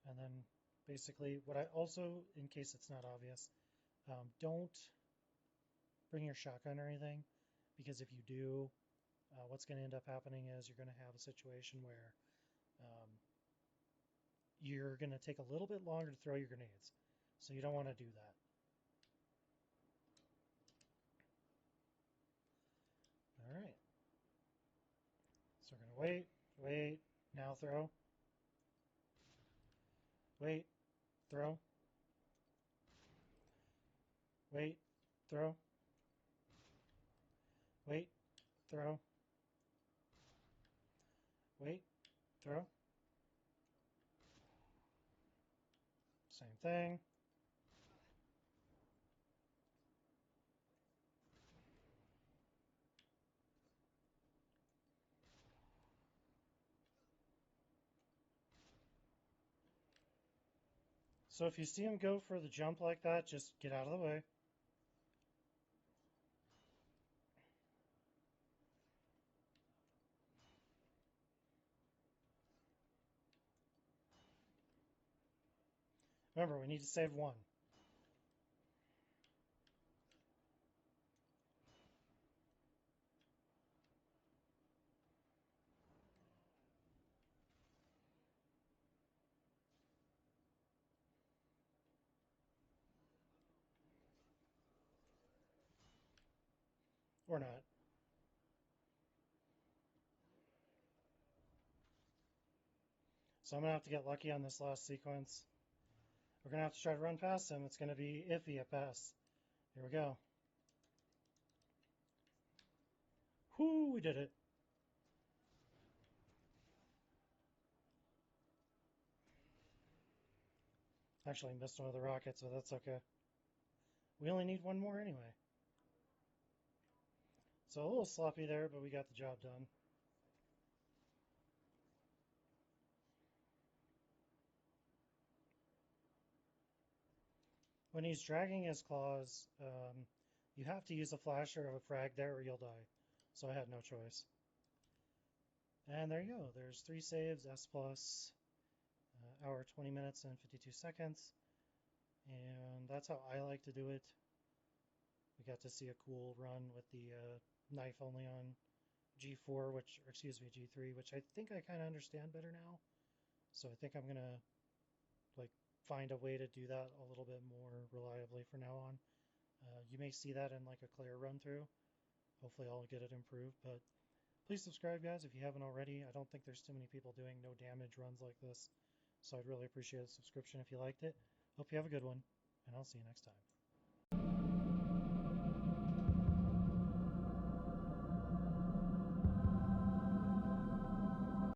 And then basically, what I also, in case it's not obvious, don't bring your shotgun or anything, because if you do, what's going to end up happening is you're going to have a situation where you're going to take a little bit longer to throw your grenades. So you don't want to do that. All right. So we're going to wait, now throw. Wait, throw. Wait, throw. Wait, throw. Wait, throw. Same thing. So if you see him go for the jump like that, just get out of the way. Remember, we need to save 1. Or not. So I'm going to have to get lucky on this last sequence. We're going to have to try to run past him. It's going to be iffy at best. Here we go. Whoo, we did it. Actually missed one of the rockets, so that's okay. We only need 1 more anyway. So a little sloppy there, but we got the job done. When he's dragging his claws, you have to use a flasher of a frag there or you'll die. So I had no choice. And there you go. There's 3 saves, S plus, hour 20 minutes and 52 seconds. And that's how I like to do it. We got to see a cool run with the knife only on G4, or excuse me, G3, which I think I kind of understand better now. So I think I'm going to find a way to do that a little bit more reliably from now on. You may see that in like a Claire run through. Hopefully I'll get it improved, but please subscribe, guys, if you haven't already. I don't think there's too many people doing no damage runs like this, so I'd really appreciate a subscription if you liked it. Hope you have a good one, and I'll see you next time.